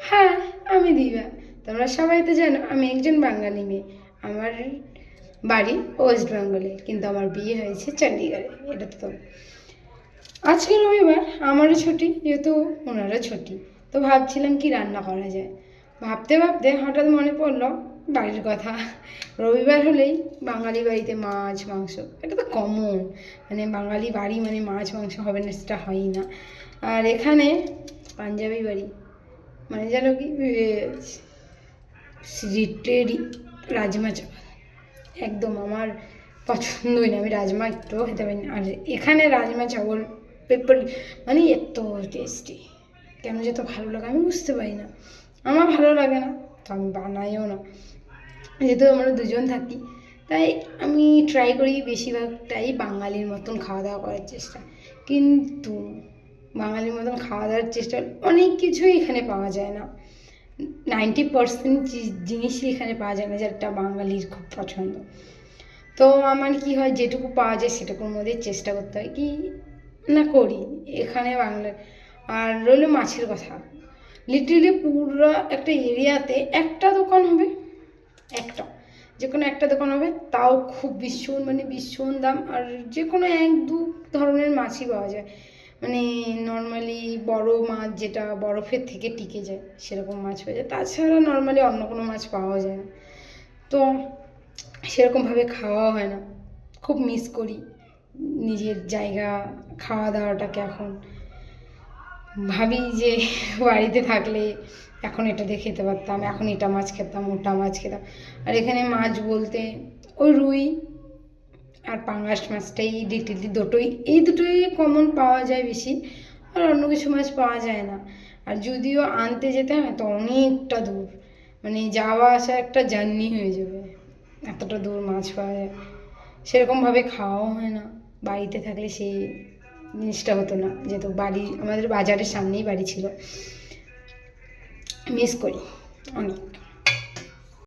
হ্যাঁ, আমি দিবা। তোমরা সবাই তো জানো আমি একজন বাঙালি মেয়ে। আমার বাড়ি ওয়েস্ট বেঙ্গলে, কিন্তু আমার বিয়ে হয়েছে চণ্ডীগড়ে। এটা তো আজকে রবিবার, আমারও ছুটি, যেহেতু ওনারও ছুটি। তো ভাবছিলাম কি রান্না করা যায়। ভাবতে ভাবতে হঠাৎ মনে পড়লো বাড়ির কথা। রবিবার হলেই বাঙালি বাড়িতে মাছ মাংস, এটা তো কমন। মানে বাঙালি বাড়ি মানে মাছ মাংস হবে না সেটা হয়ই না। আর এখানে পাঞ্জাবি বাড়ি, মানে জানো কি রিটেডি রাজমা চাওয়াল, একদম আমার পছন্দই না। আমি রাজমা একটুও খেতে পারি না। আর এখানে রাজমা চাওয়াল পেপার মানে এত টেস্টি, কেন যে তো ভালো লাগে আমি বুঝতে পারি না। আমার ভালো লাগে না, তো আমি বানাইও না। যেহেতু আমরা দুজন থাকি, তাই আমি ট্রাই করি বেশিরভাগটাই বাঙালির মতন খাওয়া দাওয়া করার চেষ্টা। কিন্তু বাঙালির মতন খাওয়া দাওয়ার চেষ্টা অনেক কিছুই এখানে পাওয়া যায় না। 90% জিনিসই এখানে পাওয়া যায় না যেটা বাঙালির খুব পছন্দ। তো আমার কি হয়, যেটুকু পাওয়া যায় সেটুকুর মধ্যে চেষ্টা করতে হয় কি না করি এখানে বাংলার। আর রইল মাছের কথা, লিটারেলি পুরো একটা এরিয়াতে একটা দোকান হবে, একটা যে কোনো একটা দোকান হবে, তাও খুব ভীষণ মানে ভীষণ দাম। আর যে কোনো এক দু ধরনের মাছই পাওয়া যায়। মানে নর্মালি বড় মাছ যেটা বরফের থেকে টিকে যায় সেরকম মাছ পাওয়া যায়, তাছাড়া নর্মালি অন্য কোনো মাছ পাওয়া যায় না। তো সেরকমভাবে খাওয়াও হয় না। খুব মিস করি নিজের জায়গা, খাওয়া দাওয়াটাকে। এখন ভাবি যে বাড়িতে থাকলে এখন এটা দিয়ে খেতে পারতাম, এখন এটা মাছ খেতাম, ওটা মাছ খেতাম। আর এখানে মাছ বলতে ওই রুই আর পাঙ্গাস মাছটাই ডিটেলি দুটোই, এই দুটোই কমন পাওয়া যায় বেশি। আর অন্য কিছু মাছ পাওয়া যায় না। আর যদিও আনতে যেতে হয় তো অনেকটা দূর, মানে যাওয়া আসা একটা জার্নি হয়ে যাবে, এতটা দূর মাছ পাওয়া যায়। সেরকমভাবে খাওয়াও হয় না। বাড়িতে থাকলে সেই জিনিসটা হতো না, যেহেতু বাড়ি আমাদের বাজারের সামনেই বাড়ি ছিল। মিস করি অনেক।